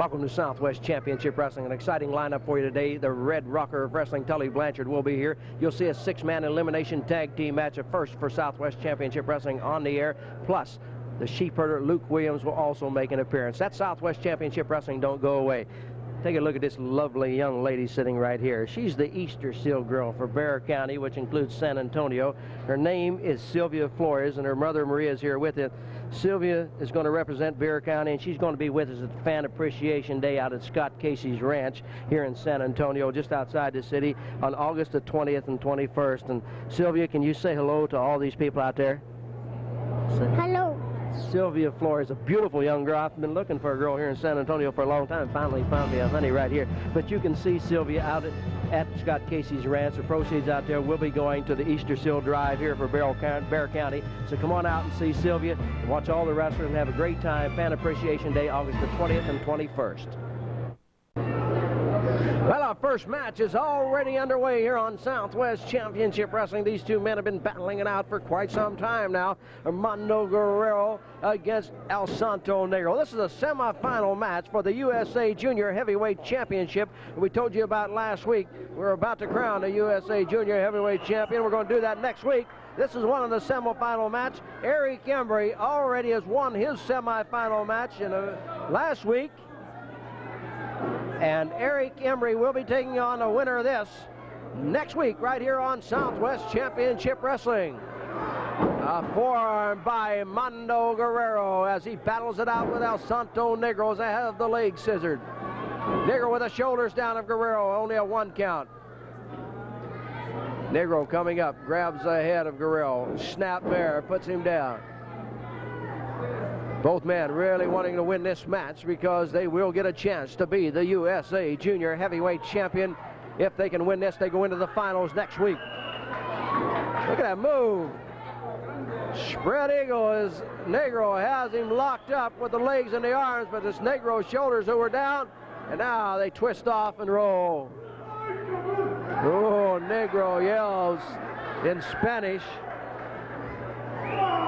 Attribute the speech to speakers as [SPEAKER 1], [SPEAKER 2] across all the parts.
[SPEAKER 1] Welcome to Southwest Championship Wrestling. An exciting lineup for you today. The Red Rocker of Wrestling, Tully Blanchard, will be here. You'll see a 6-man elimination tag team match, a first for Southwest Championship Wrestling on the air. Plus, the Sheepherder, Luke Williams, will also make an appearance. That's Southwest Championship Wrestling. Don't go away. Take a look at this lovely young lady sitting right here. She's the Easter Seal girl for Bexar County, which includes San Antonio. Her name is Sylvia Flores, and her mother Maria is here with it. Sylvia is going to represent Bexar County, and she's going to be with us at Fan Appreciation Day out at Scott Casey's Ranch here in San Antonio, just outside the city, on August the 20th and 21st. And Sylvia, can you say hello to all these people out there?
[SPEAKER 2] Hello.
[SPEAKER 1] Sylvia Flores, a beautiful young girl. I've been looking for a girl here in San Antonio for a long time. Finally found me a honey right here. But you can see Sylvia out at Scott Casey's Ranch. The proceeds out there will be going to the Easter Seal Drive here for Bexar County. So come on out and see Sylvia, and watch all the wrestlers and have a great time. Fan Appreciation Day, August the 20th and 21st. Well, our first match is already underway here on Southwest Championship Wrestling. These two men have been battling it out for quite some time now. Armando Guerrero against El Santo Negro. This is a semifinal match for the USA Junior Heavyweight Championship we told you about last week. We're about to crown a USA Junior Heavyweight Champion. We're going to do that next week. This is one of the semifinal match. Eric Embry already has won his semifinal match last week. And Eric Embry will be taking on a winner of this next week right here on Southwest Championship Wrestling. A forearm by Armando Guerrero as he battles it out with El Santo Negro as they have the leg scissored. Negro with the shoulders down of Guerrero, only a 1 count. Negro coming up, grabs the head of Guerrero, snap there, puts him down. Both men really wanting to win this match because they will get a chance to be the USA Junior Heavyweight Champion. If they can win this, they go into the finals next week. Look at that move. Spread eagle as Negro has him locked up with the legs and the arms, but it's Negro's shoulders who were down, and now they twist off and roll. Oh, Negro yells in Spanish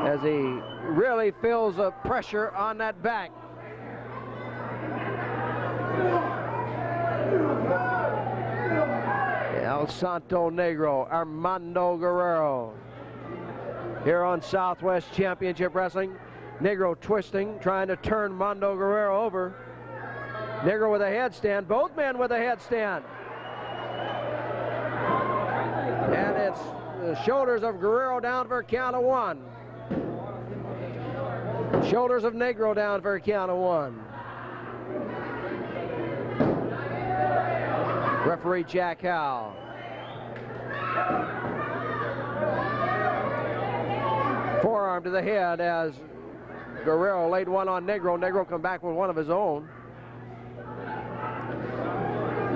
[SPEAKER 1] as he really feels the pressure on that back. El Santo Negro, Armando Guerrero. Here on Southwest Championship Wrestling, Negro twisting, trying to turn Armando Guerrero over. Negro with a headstand, both men with a headstand. And it's the shoulders of Guerrero down for a count of 1. Shoulders of Negro down for a count of 1. Referee Jack Howell. Forearm to the head as Guerrero laid one on Negro. Negro come back with one of his own.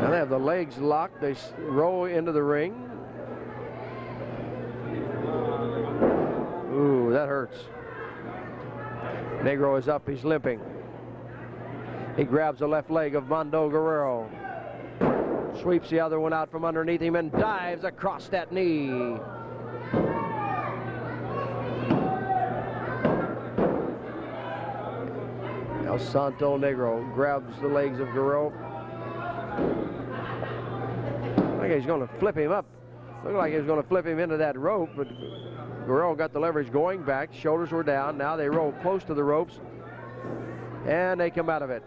[SPEAKER 1] Now they have the legs locked. They roll into the ring. Ooh, that hurts. Negro is up, he's limping. He grabs the left leg of Armando Guerrero. Sweeps the other one out from underneath him and dives across that knee. El Santo Negro grabs the legs of Guerrero. I think he's going to flip him up. Looked like he was going to flip him into that rope, but Guerrero got the leverage going back. Shoulders were down. Now they roll close to the ropes, and they come out of it.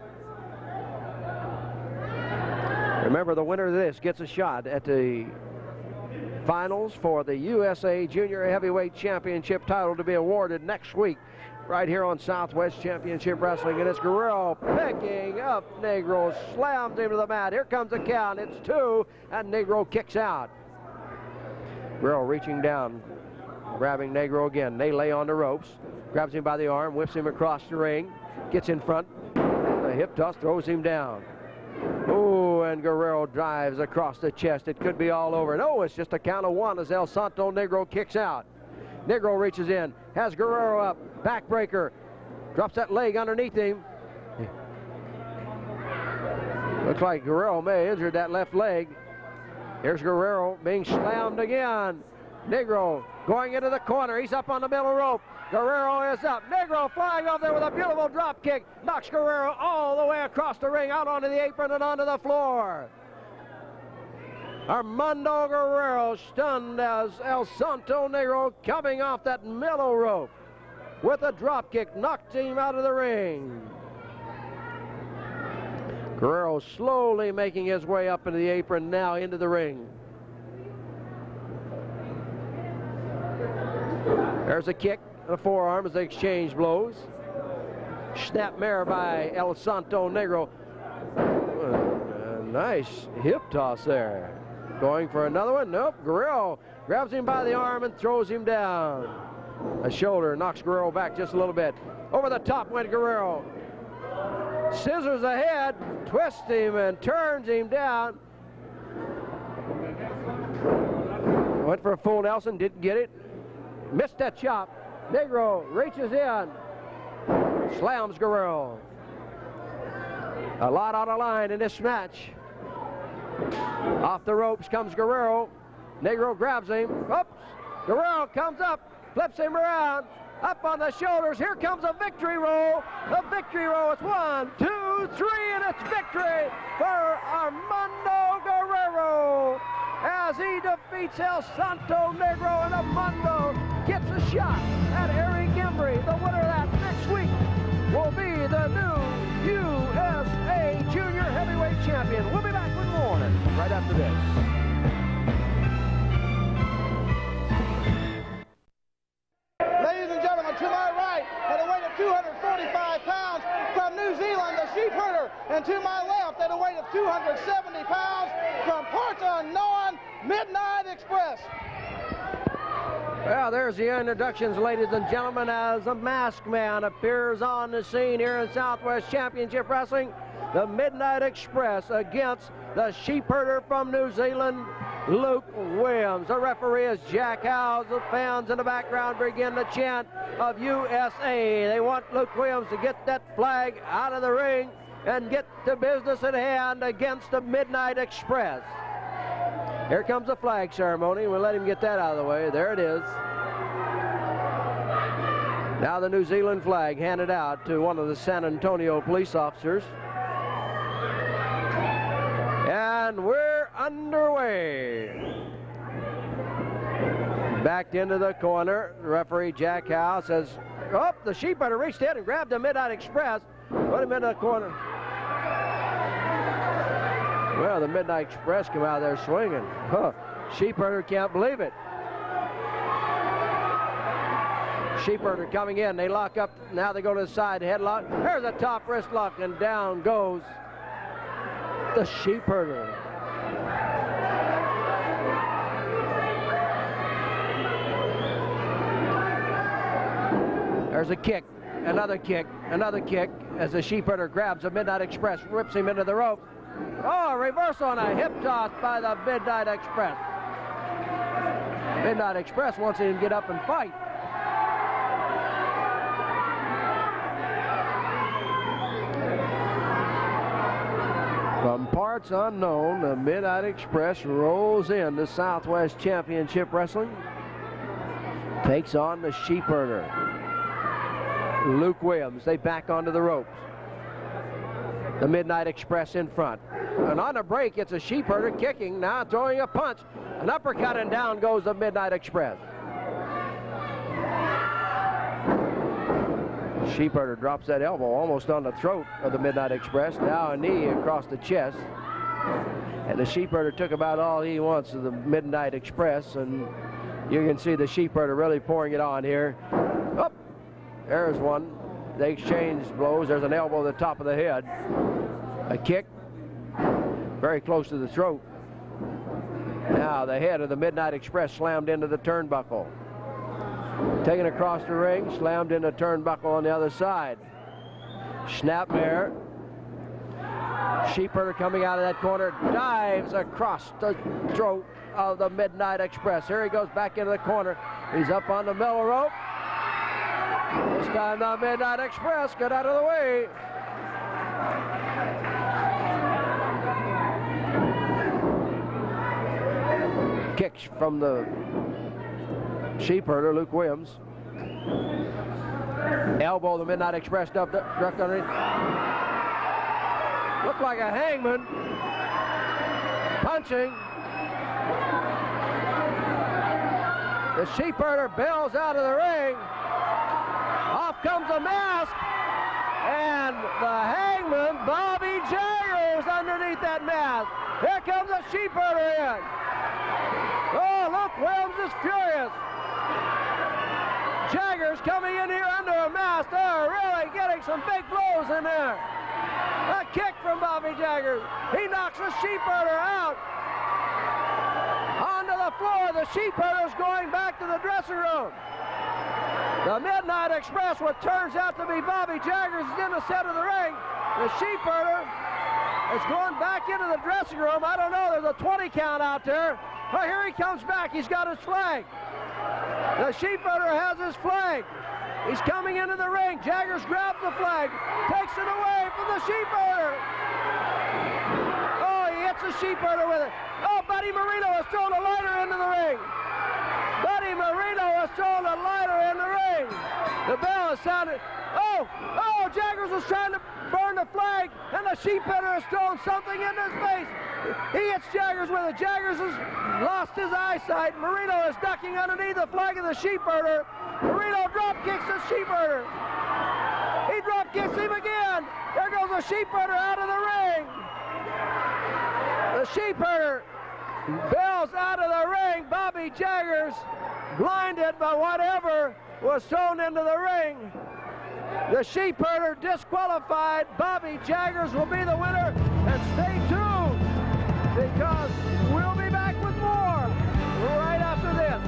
[SPEAKER 1] Remember, the winner of this gets a shot at the finals for the USA Junior Heavyweight Championship title to be awarded next week right here on Southwest Championship Wrestling. And it's Guerrero picking up Negro, slams him to the mat. Here comes the count. It's 2, and Negro kicks out. Guerrero reaching down, grabbing Negro again. They lay on the ropes, grabs him by the arm, whips him across the ring, gets in front, the hip toss, throws him down. Oh, and Guerrero drives across the chest. It could be all over. No, it's just a count of 1 as El Santo Negro kicks out. Negro reaches in, has Guerrero up, backbreaker, drops that leg underneath him. Looks like Guerrero may have injured that left leg. Here's Guerrero being slammed again. Negro going into the corner. He's up on the middle rope. Guerrero is up. Negro flying up there with a beautiful drop kick. Knocks Guerrero all the way across the ring, out onto the apron and onto the floor. Armando Guerrero stunned as El Santo Negro, coming off that middle rope with a drop kick, knocked him out of the ring. Guerrero slowly making his way up into the apron, now into the ring. There's a kick and a forearm as they exchange blows. Snapmare by El Santo Negro. A nice hip toss there. Going for another one. Nope. Guerrero grabs him by the arm and throws him down. A shoulder knocks Guerrero back just a little bit. Over the top went Guerrero. Scissors ahead, twists him and turns him down. Went for a full Nelson, didn't get it. Missed that chop. Negro reaches in, slams Guerrero. A lot on the line in this match. Off the ropes comes Guerrero. Negro grabs him. Oops. Guerrero comes up, flips him around. Up on the shoulders. Here comes a victory roll. The victory roll. It's 1, 2, 3, and it's victory for Armando Guerrero as he defeats El Santo Negro, and Armando gets a shot at Embry. The winner of that next week will be the new USA Junior Heavyweight Champion. We'll be back with more right after this.
[SPEAKER 3] To my right, at a weight of 245 pounds, from New Zealand, the Sheepherder. And to my left, at a weight of 270 pounds, from parts unknown, Midnight Express.
[SPEAKER 1] Well, there's the introductions, ladies and gentlemen, as a masked man appears on the scene here in Southwest Championship Wrestling. The Midnight Express against the Sheepherder from New Zealand, Luke Williams. The referee is Jack Howes. The fans in the background begin to chant of USA. They want Luke Williams to get that flag out of the ring and get the business at hand against the Midnight Express. Here comes the flag ceremony. We'll let him get that out of the way. There it is. Now the New Zealand flag handed out to one of the San Antonio police officers. And we're underway. Backed into the corner. Referee Jack Howes says, oh, the Sheepherder reached in and grabbed the Midnight Express. Put him into the corner. Well, the Midnight Express come out there swinging. Huh. Sheepherder can't believe it. Sheepherder coming in. They lock up. Now they go to the side headlock. There's a top wrist lock, and down goes the Sheepherder. There's a kick, another kick, another kick as the Sheepherder grabs the Midnight Express, rips him into the rope. Oh, a reverse on a hip toss by the Midnight Express. Midnight Express wants him to get up and fight. From parts unknown, the Midnight Express rolls in to Southwest Championship Wrestling. Takes on the Sheepherder. Luke Williams, they back onto the ropes. The Midnight Express in front. And on a break, it's a Sheepherder kicking, now throwing a punch. An uppercut, and down goes the Midnight Express. Sheepherder drops that elbow almost on the throat of the Midnight Express. Now a knee across the chest. And the Sheepherder took about all he wants of the Midnight Express. And you can see the Sheepherder really pouring it on here. Oh, there's one. They exchange blows. There's an elbow at the top of the head. A kick. Very close to the throat. Now the head of the Midnight Express slammed into the turnbuckle. Taken across the ring, slammed into the turnbuckle on the other side. Snapmare. Sheepherder coming out of that corner, dives across the throat of the Midnight Express. Here he goes back into the corner. He's up on the middle rope. This time the Midnight Express got out of the way. Kicks from the Sheepherder, Luke Williams. Elbow the Midnight Express ducked underneath. Looked like a hangman. Punching. The Sheepherder bails out of the ring. Off comes the mask. And the hangman, Bobby Jagger, is underneath that mask. Here comes the Sheepherder in. Oh, look, Williams is furious. Jagger's coming in here under a mask. They're really getting some big blows in there. A kick from Bobby Jagger. He knocks the Sheepherder out. Onto the floor. The Sheepherder's going back to the dressing room. The Midnight Express, what turns out to be Bobby Jagger, is in the center of the ring. The Sheepherder is going back into the dressing room. I don't know. There's a 20 count out there. Oh, here he comes back. He's got his flag. The Sheepherder has his flag. He's coming into the ring. Jaggers grabs the flag, takes it away from the Sheepherder. Oh, he hits the Sheepherder with it. Oh, Buddy Moreno has thrown a lighter into the ring. Buddy Moreno has thrown a lighter in the ring. The bell has sounded. Oh, Jaggers was trying to burn the flag, and the Sheepherder has thrown something into his face. He hits Jaggers with it. Jaggers has lost his eyesight. Moreno is ducking underneath the flag of the Sheepherder. Moreno drop kicks the Sheepherder. He drop kicks him again. There goes the Sheepherder out of the ring. The Sheepherder bails out of the ring. Bobby Jaggers blinded by whatever was thrown into the ring. The Sheepherder disqualified. Bobby Jaggers will be the winner. And stay tuned, because we'll be back with more right after this.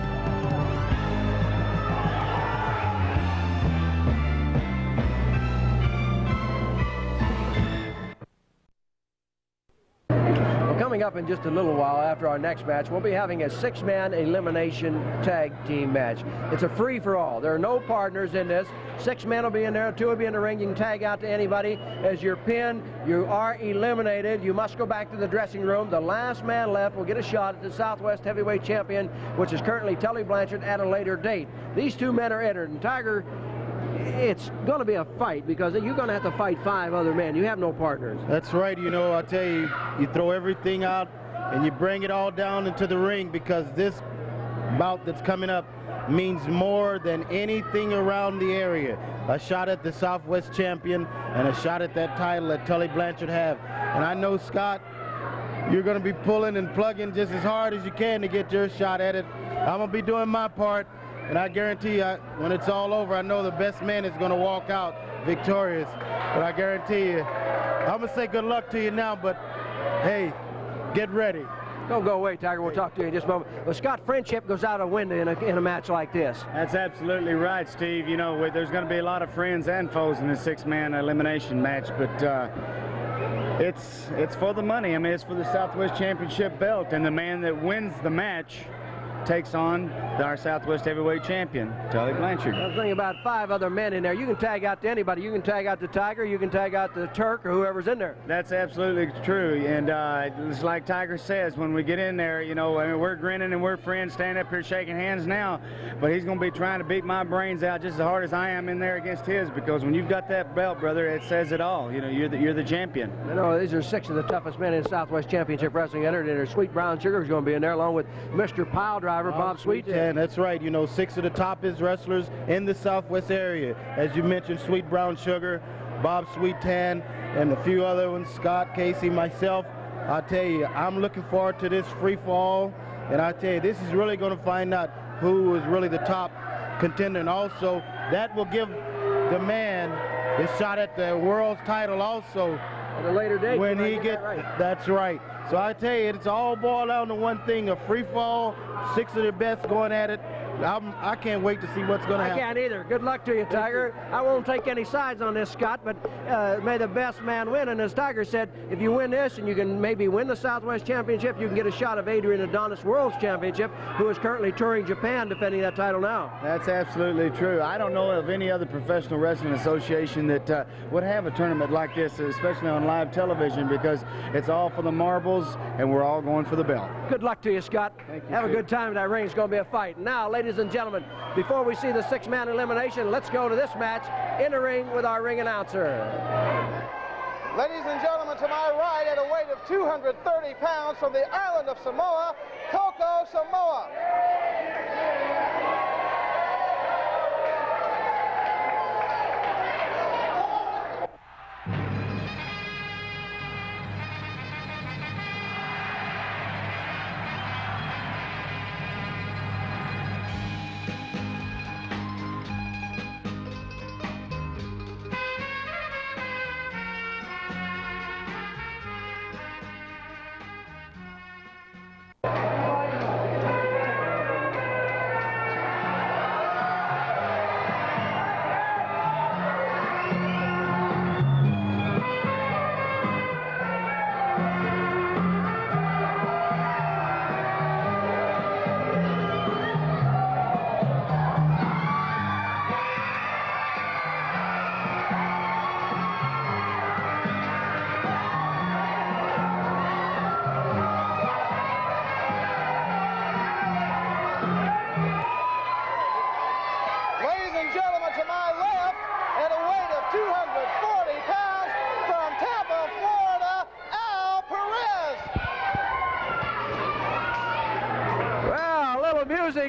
[SPEAKER 1] Coming up in just a little while after our next match, we'll be having a 6-man elimination tag team match. It's a free-for-all. There are no partners in this. 6 men will be in there, 2 will be in the ring. You can tag out to anybody. As you're pinned, you are eliminated. You must go back to the dressing room. The last man left will get a shot at the Southwest Heavyweight Champion, which is currently Tully Blanchard, at a later date. These 2 men are entered, and Tiger, it's going to be a fight, because you're going to have to fight 5 other men. You have no partners.
[SPEAKER 4] That's right. You know, I tell you, you throw everything out and you bring it all down into the ring, because this bout that's coming up means more than anything around the area. A shot at the Southwest champion and a shot at that title that Tully Blanchard have. And I know, Scott, you're going to be pulling and plugging just as hard as you can to get your shot at it. I'm going to be doing my part. And I guarantee you, when it's all over, I know the best man is going to walk out victorious. But I guarantee you, I'm going to say good luck to you now, but hey, get ready.
[SPEAKER 1] Don't go away, Tiger. We'll talk to you in just a moment. Well, Scott, friendship goes out a window in a match like this.
[SPEAKER 5] That's absolutely right, Steve. You know, there's going to be a lot of friends and foes in this 6-man elimination match, but it's for the money. I mean, it's for the Southwest Championship belt, and the man that wins the match takes on our Southwest Heavyweight Champion, Tully Blanchard.
[SPEAKER 1] The thing about 5 other men in there, you can tag out to anybody. You can tag out to Tiger, you can tag out to Turk, or whoever's in there.
[SPEAKER 5] That's absolutely true, and it's like Tiger says, when we get in there, you know, I mean, we're grinning and we're friends, standing up here shaking hands now, but he's going to be trying to beat my brains out just as hard as I am in there against his, because when you've got that belt, brother, it says it all. You know, you're the champion.
[SPEAKER 1] You know, these are 6 of the toughest men in Southwest Championship Wrestling entered, and there's Sweet Brown Sugar who's going to be in there, along with Mr. Pile Driver, Bob Sweetan.
[SPEAKER 4] That's right. You know, 6 of the toppest wrestlers in the Southwest area. As you mentioned, Sweet Brown Sugar, Bob Sweetan, and a few other ones, Scott, Casey, myself. I tell you, I'm looking forward to this free-for-all, and I tell you, this is really going to find out who is really the top contender, and also that will give the man his shot at the world's title also
[SPEAKER 1] at a later date
[SPEAKER 4] when he gets right. That's right. So I tell you, it's all boiled down to one thing: a free-fall, 6 of the best going at it. I can't wait to see what's going to happen.
[SPEAKER 1] I can't either. Good luck to you, Tiger. I won't take any sides on this, Scott, but may the best man win. And as Tiger said, if you win this and you can maybe win the Southwest Championship, you can get a shot of Adrian Adonis World's Championship, who is currently touring Japan defending that title now.
[SPEAKER 5] That's absolutely true. I don't know of any other professional wrestling association that would have a tournament like this, especially on live television, because it's all for the marbles and we're all going for the belt.
[SPEAKER 1] Good luck to you, Scott.
[SPEAKER 5] Thank you,
[SPEAKER 1] have
[SPEAKER 5] Steve.
[SPEAKER 1] a good time in that ring. It's going to be a fight. Now, ladies ladies and gentlemen. Before we see the 6-man elimination, let's go to this match in the ring with our ring announcer.
[SPEAKER 3] Ladies and gentlemen, to my right at a weight of 230 pounds from the island of Samoa, Coco Samoa.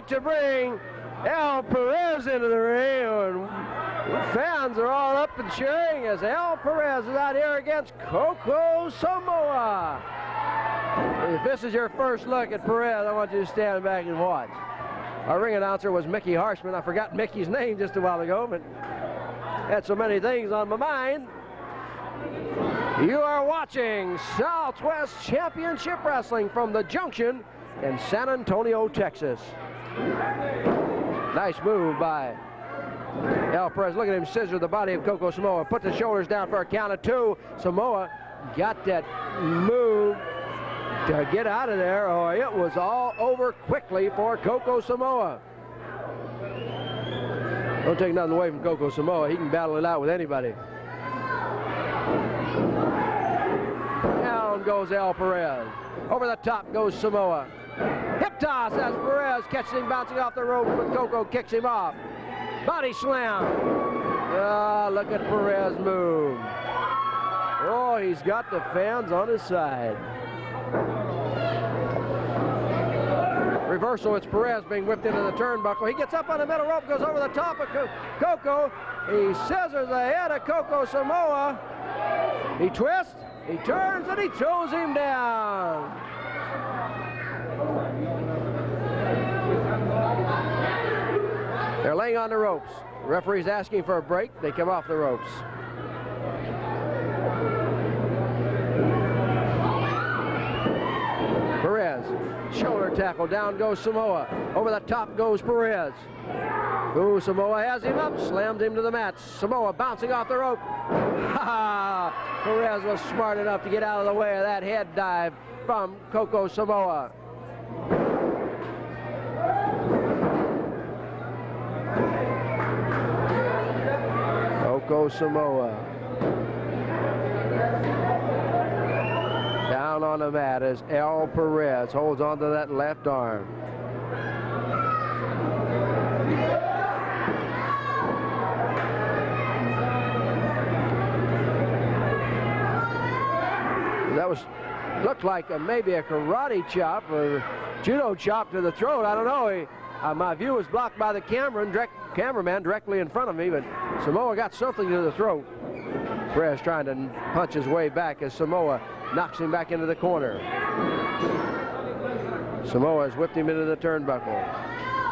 [SPEAKER 1] To bring El Perez into the ring, and fans are all up and cheering as El Perez is out here against Coco Samoa. If this is your first look at Perez, I want you to stand back and watch. Our ring announcer was Mickey Harshman. I forgot Mickey's name just a while ago, but had so many things on my mind. You are watching Southwest Championship Wrestling from the Junction in San Antonio, Texas. Nice move by El Perez. Look at him scissor the body of Coco Samoa. Put the shoulders down for a count of 2. Samoa got that move to get out of there. Oh, it was all over quickly for Coco Samoa. Don't take nothing away from Coco Samoa. He can battle it out with anybody. Down goes El Perez. Over the top goes Samoa. Hip toss as Perez catches him bouncing off the rope, but Coco kicks him off. Body slam. Look at Perez move. Oh, he's got the fans on his side. Reversal, it's Perez being whipped into the turnbuckle. He gets up on the middle rope, goes over the top of Coco. He scissors the head of Coco Samoa. He twists, he turns, and he throws him down. They're laying on the ropes. The referee's asking for a break. They come off the ropes. Perez, shoulder tackle. Down goes Samoa. Over the top goes Perez. Ooh, Samoa has him up, slams him to the mat. Samoa bouncing off the rope. Ha! Perez was smart enough to get out of the way of that head dive from Coco Samoa. Coco Samoa. Down on the mat as El Perez holds onto that left arm. That looked like maybe a karate chop or judo chop to the throat. I don't know. My view was blocked by the cameraman directly in front of me, but Samoa got something to the throat. Perez trying to punch his way back as Samoa knocks him back into the corner. Samoa has whipped him into the turnbuckle.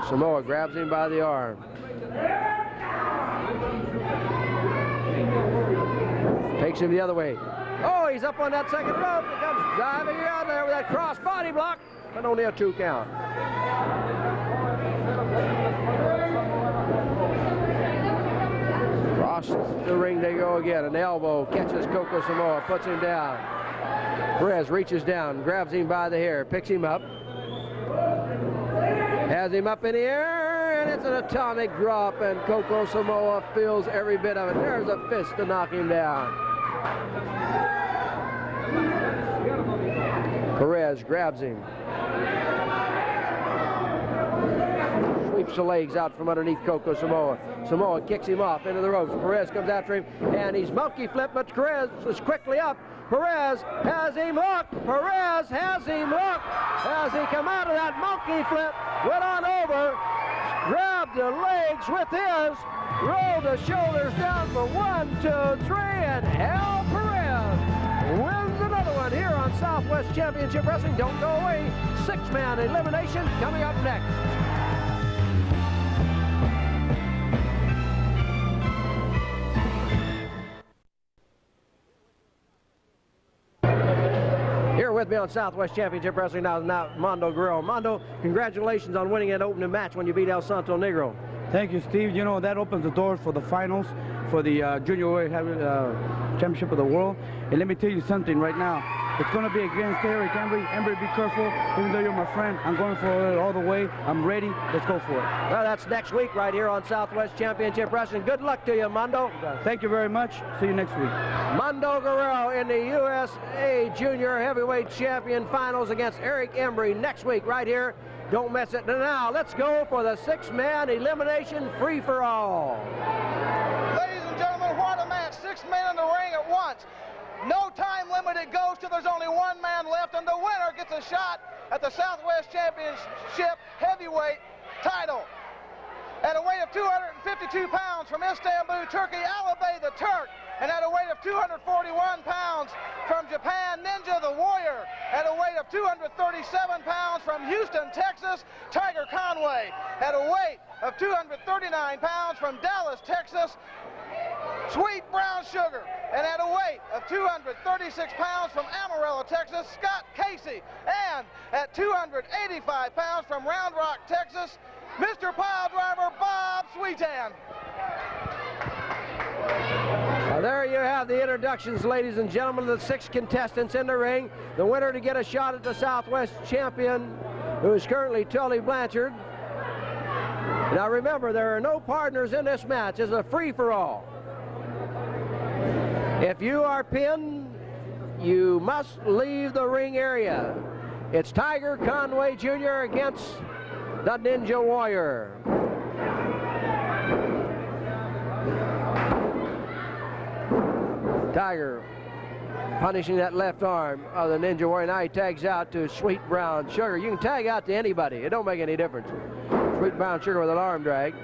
[SPEAKER 1] Samoa grabs him by the arm. Takes him the other way. Oh, he's up on that second rope. He comes diving out there with that cross body block, but only a 2 count. Across the ring they go again. An elbow catches Coco Samoa, puts him down. Perez reaches down, grabs him by the hair, picks him up. Has him up in the air, and it's an atomic drop, and Coco Samoa feels every bit of it. There's a fist to knock him down. Perez grabs him. rips the legs out from underneath Coco Samoa. Samoa kicks him off into the ropes. Perez comes after him, and he's monkey flipped, but Perez is quickly up. Perez has him hooked. Perez has him hooked as he come out of that monkey flip, went on over, grabbed the legs with his, rolled the shoulders down for 1, 2, 3, and Al Perez wins another one here on Southwest Championship Wrestling. Don't go away. 6-man elimination coming up next. Here with me on Southwest Championship Wrestling now is Armando Guerrero. Armando, congratulations on winning that opening match when you beat El Santo Negro.
[SPEAKER 6] Thank you, Steve. You know, that opens the doors for the finals for the Junior Championship of the World. And let me tell you something right now. It's going to be against Eric Embry. Embry, be careful. Even though you're my friend, I'm going for it all the way. I'm ready. Let's go for it.
[SPEAKER 1] Well, that's next week right here on Southwest Championship Wrestling. Good luck to you, Armando.
[SPEAKER 6] Thank you very much. See you next week.
[SPEAKER 1] Armando Guerrero in the USA Junior Heavyweight Champion Finals against Eric Embry next week right here. Don't miss it. Now, let's go for the 6-man elimination free-for-all.
[SPEAKER 3] Ladies and gentlemen, what a match. 6 men in the ring at once. No time limit it goes till there's only 1 man left, and the winner gets a shot at the Southwest Championship Heavyweight title. At a weight of 252 pounds from Istanbul, Turkey, Alibay the Turk. And at a weight of 241 pounds from Japan, Ninja the Warrior. At a weight of 237 pounds from Houston, Texas, Tiger Conway. At a weight of 239 pounds from Dallas, Texas, Sweet Brown Sugar. And at a weight of 236 pounds from Amarillo, Texas, Scott Casey. And at 285 pounds from Round Rock, Texas, Mr. Pile Driver Bob Sweetan.
[SPEAKER 1] Well, there you have the introductions, ladies and gentlemen, of the 6 contestants in the ring. The winner to get a shot at the Southwest champion, who is currently Tully Blanchard. Now remember, there are no partners in this match. It's a free-for-all. If you are pinned, you must leave the ring area. It's Tiger Conway Jr. against the Ninja Warrior. Tiger punishing that left arm of the Ninja Warrior. Now he tags out to Sweet Brown Sugar. You can tag out to anybody. It don't make any difference. Sweet Brown Sugar with an arm drag.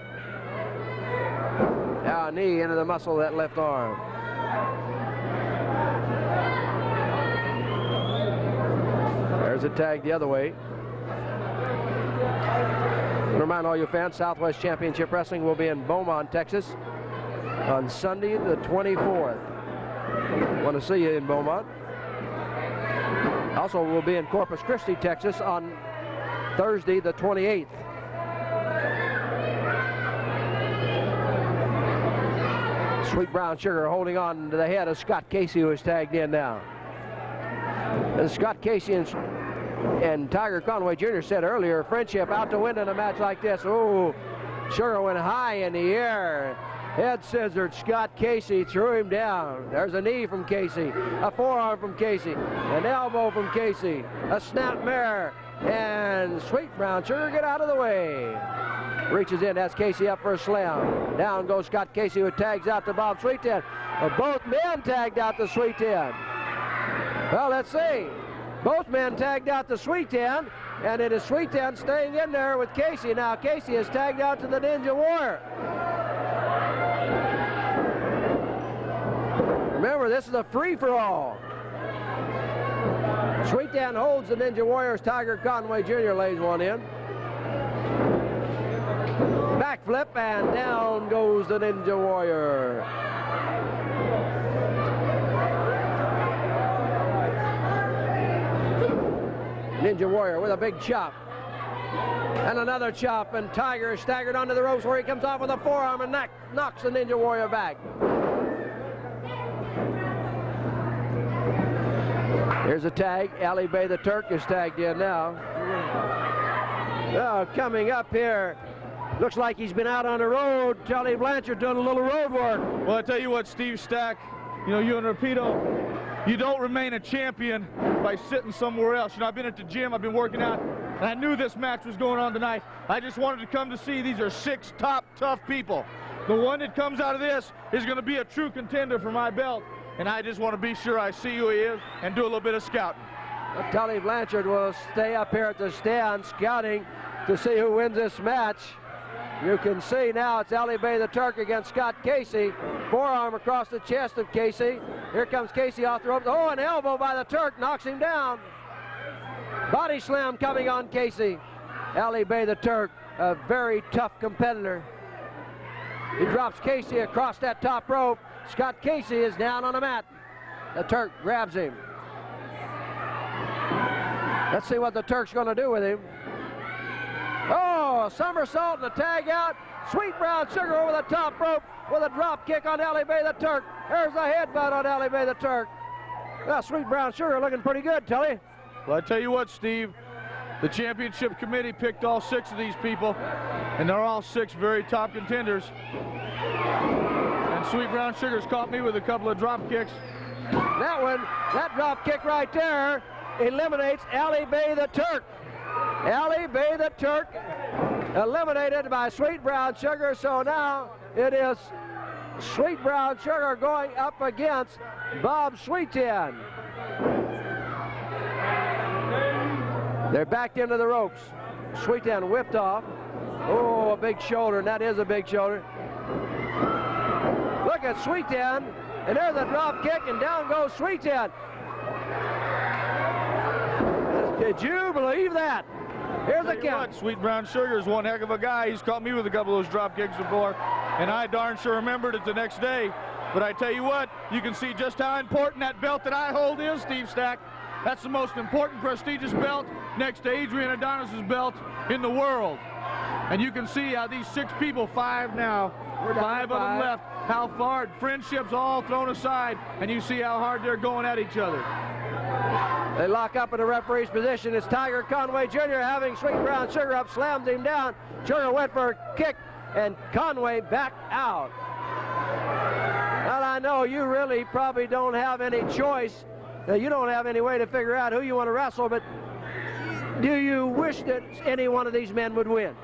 [SPEAKER 1] Now a knee into the muscle of that left arm. There's a tag the other way. Remind all you fans, Southwest Championship Wrestling will be in Beaumont, Texas on Sunday the 24th. Want to see you in Beaumont. Also, we'll be in Corpus Christi, Texas on Thursday the 28th. Sweet Brown Sugar holding on to the head of Scott Casey, who is tagged in now. And Scott Casey and Tiger Conway Jr. said earlier, friendship out to win in a match like this. Oh, Sugar went high in the air. Head scissored Scott Casey, threw him down. There's a knee from Casey, a forearm from Casey, an elbow from Casey, a snap mare, and Sweet Brown Sugar get out of the way. Reaches in, that's Casey up for a slam. Down goes Scott Casey, who tags out to Bob Sweetan. Both men tagged out to Sweetan. Well, let's see. Both men tagged out to Sweetan, and it is Sweetan staying in there with Casey. Now Casey is tagged out to the Ninja Warrior. Remember, this is a free-for-all. Sweetan holds the Ninja Warriors. Tiger Conway Jr. lays one in. Backflip, and down goes the Ninja Warrior. Ninja Warrior with a big chop. And another chop, and Tiger is staggered onto the ropes where he comes off with a forearm and knocks the Ninja Warrior back. Here's a tag. Ali Bay the Turk is tagged in now. Oh, coming up here. Looks like he's been out on the road. Tully Blanchard doing a little road work.
[SPEAKER 7] Well, I tell you what, Steve Stack, you know, you and Rapido, you don't remain a champion by sitting somewhere else. You know, I've been at the gym, I've been working out, and I knew this match was going on tonight. I just wanted to come to see these are 6 top, tough people. The one that comes out of this is going to be a true contender for my belt, and I just want to be sure I see who he is and do a little bit of scouting.
[SPEAKER 1] Tully Blanchard will stay up here at the stand scouting to see who wins this match. You can see now it's Ali Bey the Turk against Scott Casey. Forearm across the chest of Casey. Here comes Casey off the ropes. Oh, an elbow by the Turk knocks him down. Body slam coming on Casey. Ali Bey the Turk, a very tough competitor. He drops Casey across that top rope. Scott Casey is down on the mat. The Turk grabs him. Let's see what the Turk's going to do with him. Oh, a somersault and a tag out. Sweet Brown Sugar over the top rope with a drop kick on Ali Bey the Turk. There's a headbutt on Ali Bey the Turk. Well, Sweet Brown Sugar looking pretty good, Tully.
[SPEAKER 7] Well, I tell you what, Steve, the championship committee picked all 6 of these people, and they're all 6 very top contenders. And Sweet Brown Sugar's caught me with a couple of drop kicks.
[SPEAKER 1] That drop kick right there eliminates Ali Bey the Turk. Ali Bey the Turk eliminated by Sweet Brown Sugar, so now it is Sweet Brown Sugar going up against Bob Sweetan. They're backed into the ropes. Sweetan whipped off. Oh, a big shoulder, and that is a big shoulder. Look at Sweetan, and there's a drop kick, and down goes Sweetan. Did you believe that? Here's the count.
[SPEAKER 7] Sweet Brown Sugar is one heck of a guy. He's caught me with a couple of those drop kicks before, and I darn sure remembered it the next day. But I tell you what, you can see just how important that belt that I hold is, Steve Stack. That's the most important prestigious belt next to Adrian Adonis's belt in the world. And you can see how these 6 people, 5 now, 5 of them left, how far friendships all thrown aside, and you see how hard they're going at each other.
[SPEAKER 1] They lock up in the referee's position. It's Tiger Conway Jr. having Sweet Brown Sugar up, slams him down. Sugar went for a kick, and Conway backed out. Well, I know you really probably don't have any choice. You don't have any way to figure out who you want to wrestle, but do you wish that any one of these men would win?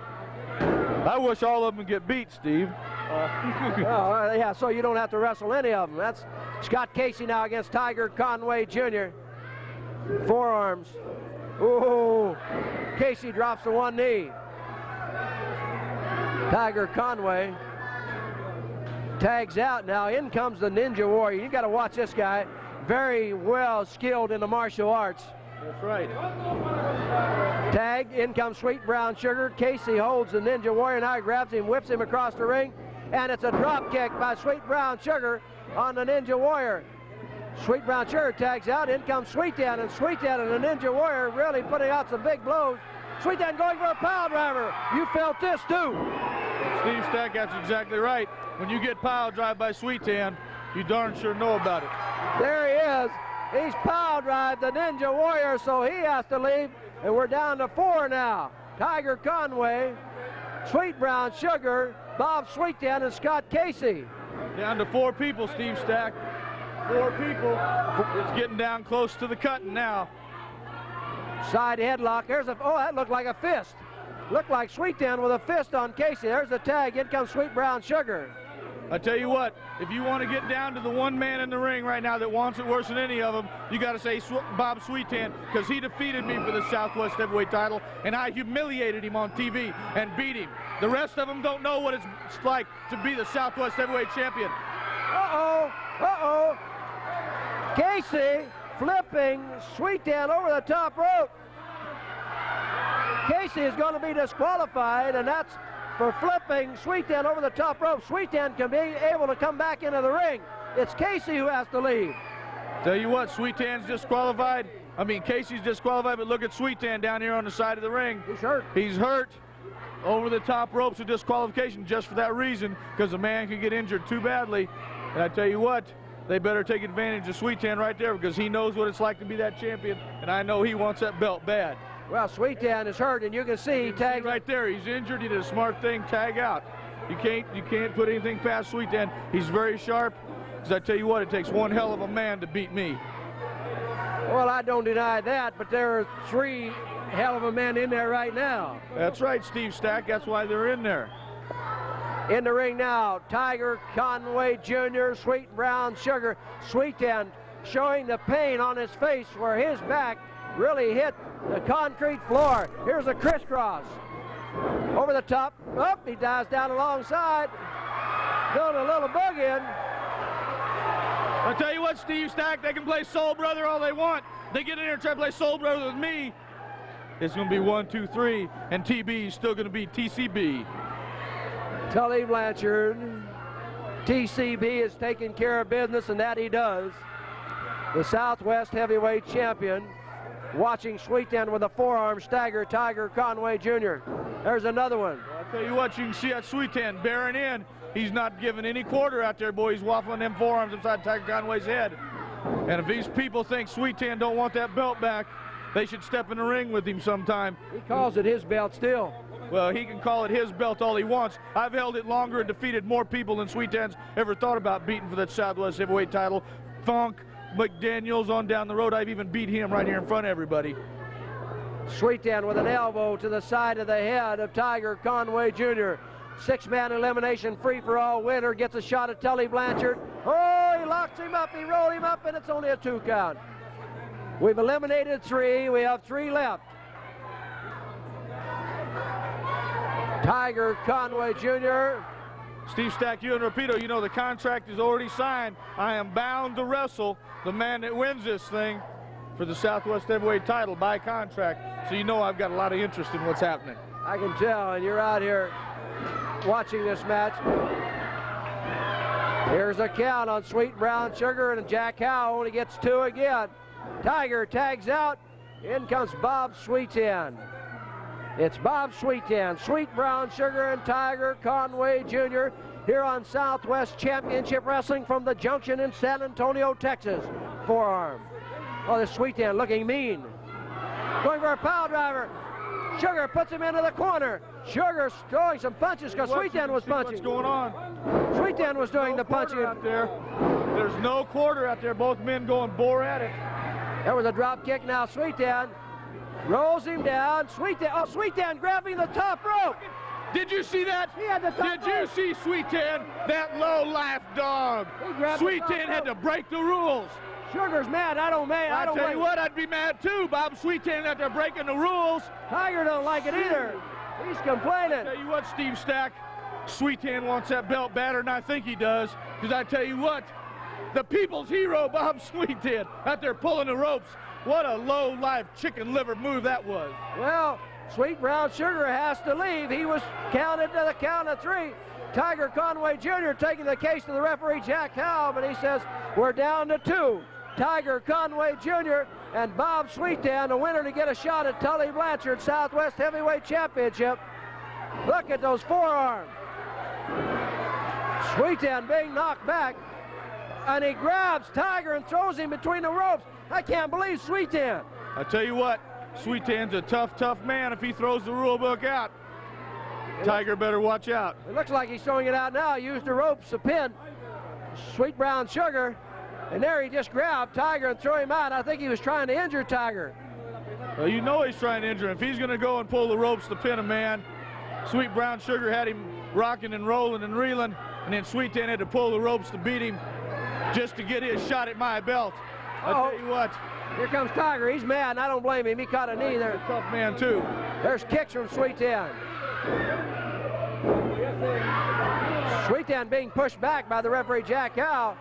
[SPEAKER 7] I wish all of them would get beat, Steve.
[SPEAKER 1] Yeah, so you don't have to wrestle any of them. That's Scott Casey now against Tiger Conway Jr. Forearms. Ooh, Casey drops to one knee. Tiger Conway tags out now. In comes the Ninja Warrior. You got to watch this guy. Very well skilled in the martial arts.
[SPEAKER 7] That's right.
[SPEAKER 1] Tag, in comes Sweet Brown Sugar. Casey holds the Ninja Warrior, now he grabs him, whips him across the ring, and it's a drop kick by Sweet Brown Sugar on the Ninja Warrior. Sweet Brown Sugar tags out, in comes Sweetan, and Sweetan and the Ninja Warrior really putting out some big blows. Sweetan going for a pile driver. You felt this too.
[SPEAKER 7] Steve Stack, that's exactly right. When you get pile drive by Sweetan, you darn sure know about it.
[SPEAKER 1] There he is. He's pile drive the Ninja Warrior, so he has to leave, and we're down to 4 now. Tiger Conway, Sweet Brown Sugar, Bob Sweetan, and Scott Casey.
[SPEAKER 7] Down to 4 people, Steve Stack. 4 people. It's getting down close to the cutting now.
[SPEAKER 1] Side headlock. There's a, oh, that looked like a fist. Looked like Sweetan with a fist on Casey. There's the tag. In comes Sweet Brown Sugar.
[SPEAKER 7] I tell you what, if you want to get down to the one man in the ring right now that wants it worse than any of them, you got to say Bob Sweetan, because he defeated me for the Southwest Heavyweight title, and I humiliated him on TV and beat him. The rest of them don't know what it's like to be the Southwest Heavyweight champion.
[SPEAKER 1] Uh-oh, uh-oh. Casey flipping Sweetan over the top rope. Casey is going to be disqualified, and that's for flipping Sweetan over the top rope. Sweetan can be able to come back into the ring. It's Casey who has to leave.
[SPEAKER 7] Tell you what, Sweetan's disqualified. I mean, Casey's disqualified, but look at Sweetan down here on the side of the ring.
[SPEAKER 1] He's hurt.
[SPEAKER 7] He's hurt. Over the top ropes of disqualification just for that reason, because a man can get injured too badly. And I tell you what, they better take advantage of Sweetan right there, because he knows what it's like to be that champion, and I know he wants that belt bad.
[SPEAKER 1] Well, Sweetan is hurt, and you can see he tagged
[SPEAKER 7] right there. He's injured. He did a smart thing, tag out. You can't put anything past Sweetan. He's very sharp. because I tell you what, it takes one hell of a man to beat me.
[SPEAKER 1] Well, I don't deny that, but there are 3 hell of a men in there right now.
[SPEAKER 7] That's right, Steve Stack. That's why they're in there.
[SPEAKER 1] In the ring now, Tiger, Conway Jr., Sweet Brown Sugar. Sweetan showing the pain on his face where his back really hit the concrete floor. Here's a crisscross. Over the top. Oh, he dives down alongside. Doing a little bug in.
[SPEAKER 7] I'll tell you what, Steve Stack, they can play Soul Brother all they want. They get in here and try to play Soul Brother with me. It's going to be 1, 2, 3, and TB is still going to be TCB.
[SPEAKER 1] Tully Blanchard. TCB is taking care of business, and that he does. The Southwest heavyweight champion. Watching Sweetan with a forearm stagger Tiger Conway Jr. There's another one.
[SPEAKER 7] I'll tell you what, you can see that Sweetan bearing in. He's not giving any quarter out there, boy. He's waffling them forearms inside Tiger Conway's head. And if these people think Sweetan don't want that belt back, they should step in the ring with him sometime.
[SPEAKER 1] He calls it his belt still.
[SPEAKER 7] Well, he can call it his belt all he wants. I've held it longer and defeated more people than Sweetan's ever thought about beating for that Southwest heavyweight title. Funk, McDaniels on down the road. I've even beat him right here in front of everybody.
[SPEAKER 1] Sweetan with an elbow to the side of the head of Tiger Conway Jr. 6-man elimination free-for-all winner gets a shot at Tully Blanchard. Oh, he locks him up, he rolled him up, and it's only a 2 count. We've eliminated 3, we have 3 left. Tiger Conway Jr.
[SPEAKER 7] Steve Stack, you and Rapido, you know the contract is already signed. I am bound to wrestle the man that wins this thing for the Southwest heavyweight title by contract. So you know I've got a lot of interest in what's happening.
[SPEAKER 1] I can tell, and you're out here watching this match. Here's a count on Sweet Brown Sugar, and Jack Howe only gets 2 again. Tiger tags out. In comes Bob Sweetan. It's Bob Sweetan, Sweet Brown Sugar, and Tiger Conway Jr. here on Southwest Championship Wrestling from the Junction in San Antonio, Texas. Forearm. Oh, this Sweetan looking mean. Going for a pile driver. Sugar puts him into the corner. Sugar throwing some punches because Sweetan was punching.
[SPEAKER 7] What's going on?
[SPEAKER 1] Sweetan was doing the punching.
[SPEAKER 7] Out there. There's no quarter out there. Both men going bore at it.
[SPEAKER 1] There was a drop kick now. Sweetan rolls him down. Sweetan grabbing the top rope.
[SPEAKER 7] Did you see that?
[SPEAKER 1] He had the top
[SPEAKER 7] Did you see Sweetan, that low-life dog? Sweetan had to break the rules.
[SPEAKER 1] Sugar's mad. I
[SPEAKER 7] tell you what, I'd be mad too. Bob Sweetan out there breaking the rules.
[SPEAKER 1] Tiger don't like it either. He's complaining.
[SPEAKER 7] I tell you what, Steve Stack, Sweetan wants that belt better than I think he does. Because I tell you what, the people's hero, Bob Sweetan, out there pulling the ropes. What a low-life chicken liver move that was.
[SPEAKER 1] Well, Sweet Brown Sugar has to leave. He was counted to the count of 3. Tiger Conway Jr. taking the case to the referee, Jack Howe, but he says we're down to 2. Tiger Conway Jr. and Bob Sweetan, the winner to get a shot at Tully Blanchard Southwest Heavyweight Championship. Look at those forearms. Sweetan being knocked back, and he grabs Tiger and throws him between the ropes. I can't believe Sweetan.
[SPEAKER 7] I tell you what, Sweetan's a tough man if he throws the rule book out. Tiger better watch out.
[SPEAKER 1] It looks like he's throwing it out now. He used the ropes to pin Sweet Brown Sugar, and there he just grabbed Tiger and threw him out. I think he was trying to injure Tiger.
[SPEAKER 7] Well, you know he's trying to injure him. If he's going to go and pull the ropes to pin a man, Sweet Brown Sugar had him rocking and rolling and reeling, and then Sweetan had to pull the ropes to beat him just to get his shot at my belt. I'll tell you what.
[SPEAKER 1] Here comes Tiger. He's mad, and I don't blame him. He caught a knee there.
[SPEAKER 7] He's a tough man, too.
[SPEAKER 1] There's kicks from Sweetan. Sweetan being pushed back by the referee, Jack Howe.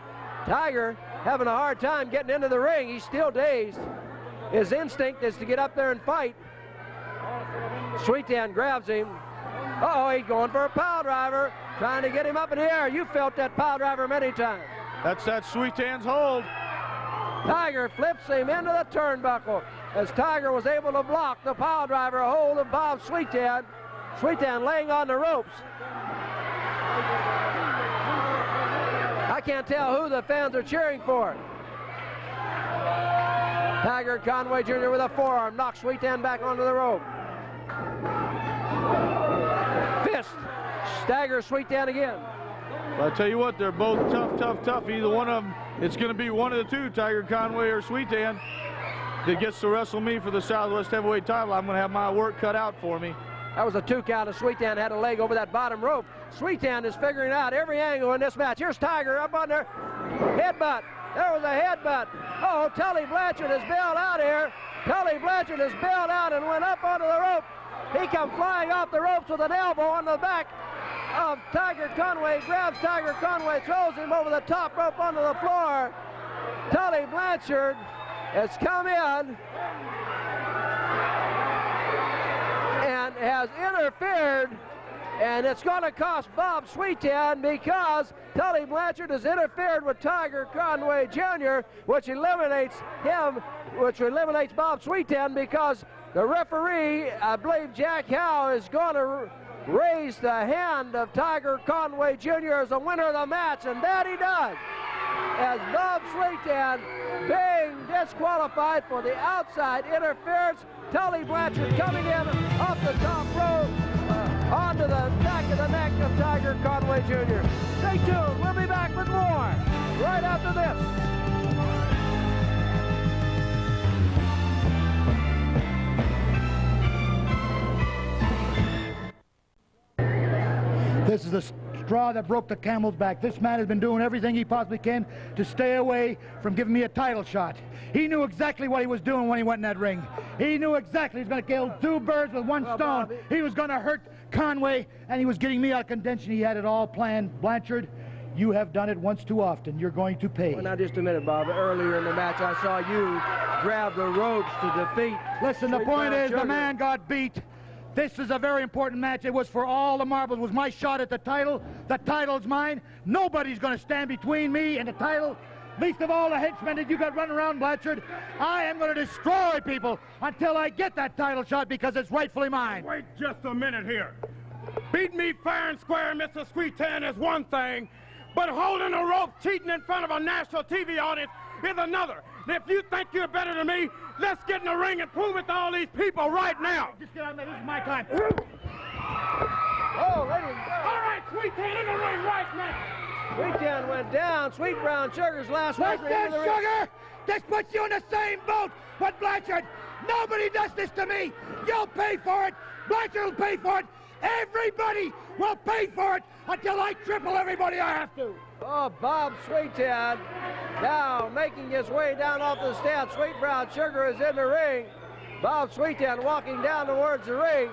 [SPEAKER 1] Tiger having a hard time getting into the ring. He's still dazed. His instinct is to get up there and fight. Sweetan grabs him. Uh-oh, he's going for a pile driver, trying to get him up in the air. You felt that pile driver many times.
[SPEAKER 7] That's that Sweetan's hold.
[SPEAKER 1] Tiger flips him into the turnbuckle as Tiger was able to block the pile driver hold of Bob Sweetan. Sweetan laying on the ropes. I can't tell who the fans are cheering for. Tiger Conway Jr. with a forearm knocks Sweetan back onto the rope. Fist staggers Sweetan again.
[SPEAKER 7] But I tell you what, they're both tough. Either one of them, it's going to be one of the two, Tiger Conway or Sweetan, that gets to wrestle me for the Southwest Heavyweight title. I'm going to have my work cut out for me.
[SPEAKER 1] That was a 2 count, and Sweetan had a leg over that bottom rope. Sweetan is figuring out every angle in this match. Here's Tiger up on there. Headbutt. There was a headbutt. Oh, Tully Blanchard is bailed out here. Tully Blanchard is bailed out and went up onto the rope. He come flying off the ropes with an elbow on the back of Tiger Conway. Grabs Tiger Conway, throws him over the top rope onto the floor. Tully Blanchard has come in and has interfered, and it's going to cost Bob Sweetan because Tully Blanchard has interfered with Tiger Conway Jr., which eliminates him, which eliminates Bob Sweetan, because the referee, I believe Jack Howe, is going to raise the hand of Tiger Conway Jr. as the winner of the match, and that he does, as Bob Sweetan being disqualified for the outside interference. Tully Blanchard coming in off the top rope onto the back of the neck of Tiger Conway Jr. Stay tuned. We'll be back with more right after this.
[SPEAKER 8] This is the straw that broke the camel's back. This man has been doing everything he possibly can to stay away from giving me a title shot. He knew exactly what he was doing when he went in that ring. He knew exactly he was going to kill 2 birds with 1 stone. He was going to hurt Conway, and he was getting me out of contention. He had it all planned. Blanchard, you have done it once too often. You're going to pay.
[SPEAKER 1] Well, now just a minute, Bob. Earlier in the match, I saw you grab the ropes to defeat.
[SPEAKER 8] Listen, the point is, the man got beat. This is a very important match. It was for all the marbles. It was my shot at the title. The title's mine. Nobody's going to stand between me and the title. Least of all the henchmen that you got running around, Blanchard. I am going to destroy people until I get that title shot because it's rightfully mine.
[SPEAKER 9] Wait just a minute here. Beat me fair and square, Mr. Sweetan, is one thing, but holding a rope, cheating in front of a national TV audience is another. And if you think you're better than me, let's get in the ring and prove it to all these people right now.
[SPEAKER 8] Just get out there. This is my time.
[SPEAKER 1] Oh, ladies.
[SPEAKER 9] All right, Sweetan, in the ring right now.
[SPEAKER 1] Sweetan went down. Sweet Brown Sugar's last
[SPEAKER 8] Listen,
[SPEAKER 1] referee in the ring.
[SPEAKER 8] Sugar, this puts you in the same boat with Blanchard. Nobody does this to me. You'll pay for it. Blanchard will pay for it. Everybody will pay for it until I triple everybody I have to.
[SPEAKER 1] Oh, Bob Sweetan now making his way down off the steps. Sweet Brown Sugar is in the ring. Bob Sweetan walking down towards the ring.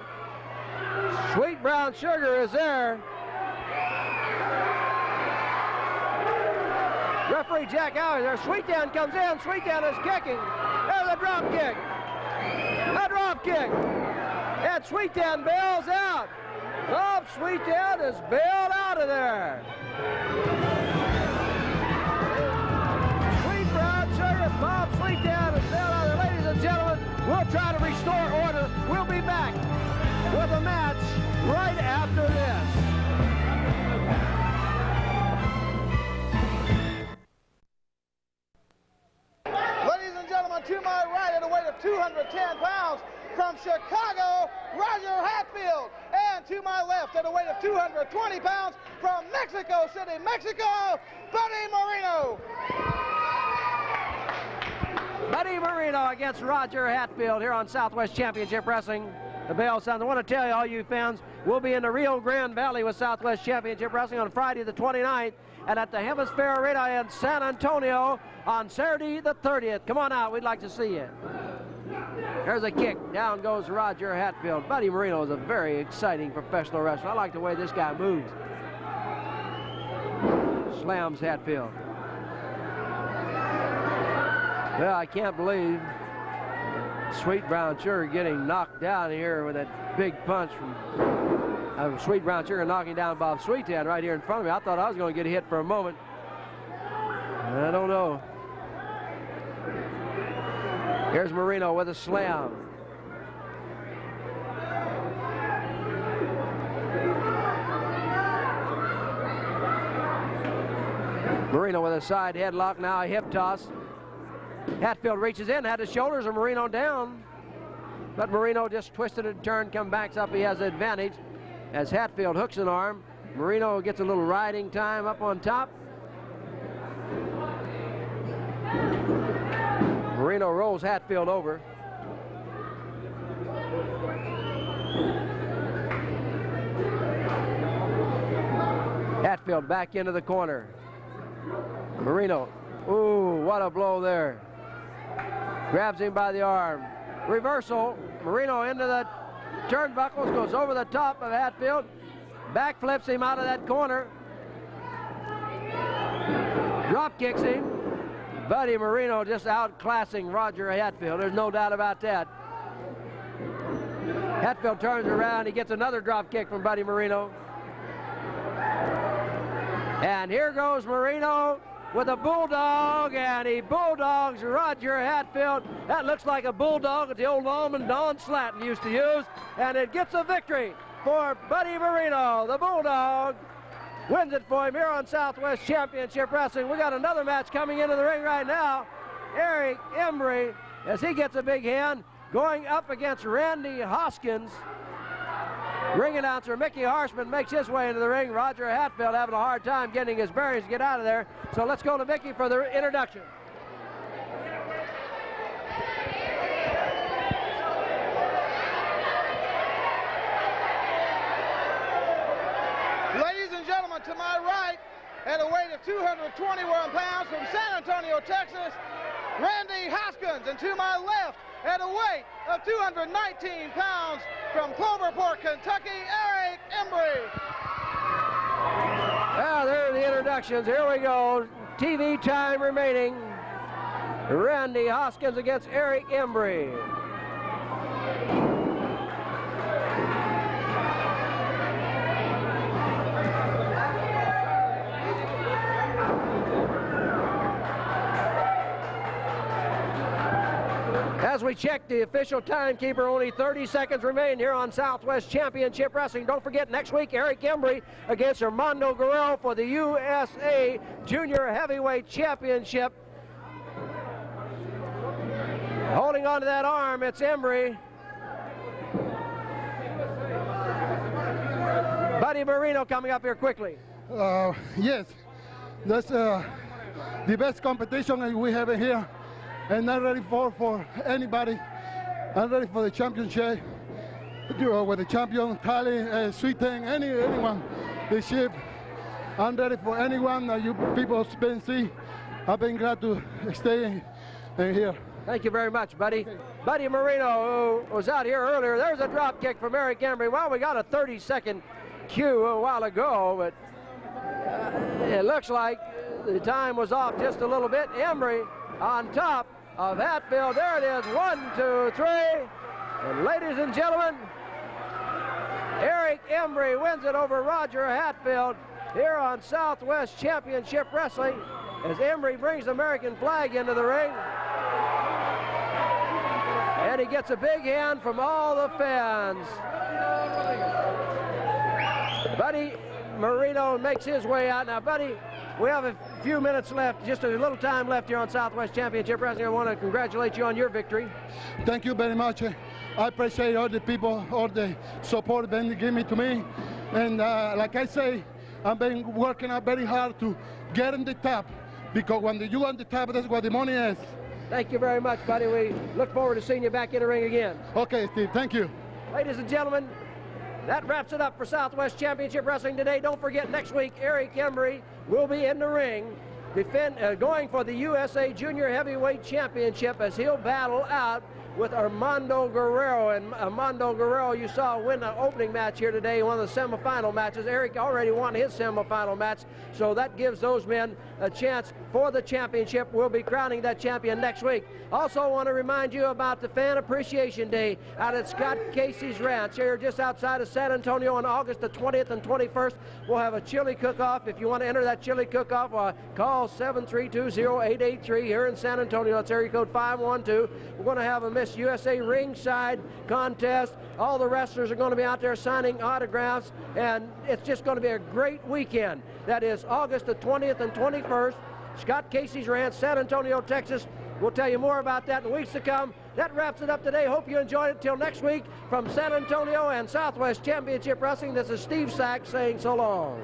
[SPEAKER 1] Sweet Brown Sugar is there. Referee Jack Howe is there. Sweetan comes in. Sweetan is kicking. There's a drop kick. A drop kick. And Sweetan bails out. Bob Sweetan is bailed out of there. Sweet Brown Sugar, Bob Sweetan is bailed out of there. Ladies and gentlemen, we'll try to restore order. We'll be back with a match right after this.
[SPEAKER 3] To my right at a weight of 210 pounds from Chicago, Roger Hatfield. And to my left at a weight of 220 pounds from Mexico City, Mexico, Buddy Moreno.
[SPEAKER 1] Buddy Moreno against Roger Hatfield here on Southwest Championship Wrestling. The bell sounds. I want to tell you, all you fans, we'll be in the Rio Grande Valley with Southwest Championship Wrestling on Friday the 29th and at the Hemisphere Arena in San Antonio on Saturday the 30th. Come on out. We'd like to see you. There's a kick. Down goes Roger Hatfield. Buddy Moreno is a very exciting professional wrestler. I like the way this guy moves. Slams Hatfield. Well, I can't believe Sweet Brown Sugar getting knocked down here with that big punch from Sweet Brown Sugar knocking down Bob Sweetan right here in front of me. I thought I was going to get hit for a moment. I don't know. Here's Moreno with a slam. Moreno with a side headlock, now a hip toss. Hatfield reaches in, had his shoulders of Moreno down. But Moreno just twisted and turned, come back up. He has the advantage as Hatfield hooks an arm. Moreno gets a little riding time up on top. Moreno rolls Hatfield over. Hatfield back into the corner. Moreno, ooh, what a blow there. Grabs him by the arm. Reversal, Moreno into the turnbuckles, goes over the top of Hatfield, back flips him out of that corner. Drop kicks him. Buddy Moreno just outclassing Roger Hatfield. There's no doubt about that. Hatfield turns around. He gets another drop kick from Buddy Moreno. And here goes Moreno with a bulldog, and he bulldogs Roger Hatfield. That looks like a bulldog that the old lawman Don Slatton used to use. And it gets a victory for Buddy Moreno. The bulldog wins it for him here on Southwest Championship Wrestling. We got another match coming into the ring right now. Eric Embry, as he gets a big hand, going up against Randy Haskins. Ring announcer Mickey Harshman makes his way into the ring. Roger Hatfield having a hard time getting his bearings to get out of there. So let's go to Mickey for the introduction.
[SPEAKER 3] Ladies and gentlemen, to my right, at a weight of 221 pounds from San Antonio, Texas, Randy Haskins. And to my left, at a weight of 219 pounds from Cloverport, Kentucky, Eric Embry.
[SPEAKER 1] Well, there are the introductions. Here we go. TV time remaining. Randy Haskins against Eric Embry. As we check the official timekeeper, only 30 seconds remain here on Southwest Championship Wrestling. Don't forget, next week, Eric Embry against Armando Guerrero for the USA Junior Heavyweight Championship. Holding on to that arm, it's Embry. Buddy Moreno coming up here quickly.
[SPEAKER 10] Yes, that's the best competition we have here. And I'm ready for anybody. I'm ready for the championship. With the champion, Tally, Sweetan, anyone, the ship. I'm ready for anyone that you people been see. I've been glad to stay in here.
[SPEAKER 1] Thank you very much, Buddy. Okay. Buddy Moreno, who was out here earlier, there's a drop kick from Eric Embry. Well, we got a 30-second cue a while ago, but it looks like the time was off just a little bit. Embry on top of Hatfield. There it is, 1, 2, 3. And ladies and gentlemen, Eric Embry wins it over Roger Hatfield here on Southwest Championship Wrestling as Embry brings the American flag into the ring. And he gets a big hand from all the fans. Buddy Moreno makes his way out. Now, Buddy, we have a few minutes left, just a little time left here on Southwest Championship Wrestling. I want to congratulate you on your victory.
[SPEAKER 10] Thank you very much. I appreciate all the people, all the support they give me to me. And like I say, I've been working out very hard to get in the top, because when you go on the top, that's where the money is.
[SPEAKER 1] Thank you very much, buddy. We look forward to seeing you back in the ring again.
[SPEAKER 10] Okay, Steve, thank you.
[SPEAKER 1] Ladies and gentlemen, that wraps it up for Southwest Championship Wrestling today. Don't forget, next week, Eric Embry will be in the ring going for the USA Junior Heavyweight Championship as he'll battle out with Armando Guerrero. And Armando Guerrero, you saw win the opening match here today, one of the semifinal matches. Eric already won his semifinal match, so that gives those men a chance for the championship. We'll be crowning that champion next week. Also want to remind you about the Fan Appreciation Day out at Scott Casey's Ranch here just outside of San Antonio on August the 20th and 21st. We'll have a chili cook-off. If you want to enter that chili cook-off, call 732-0883 here in San Antonio. That's area code 512. We're going to have a Miss USA ringside contest. All the wrestlers are going to be out there signing autographs, and it's just going to be a great weekend. That is August the 20th and 21st, Scott Casey's Ranch, San Antonio, Texas. We'll tell you more about that in weeks to come. That wraps it up today. Hope you enjoyed it. Till next week, from San Antonio and Southwest Championship Wrestling, this is Steve Sack saying so long.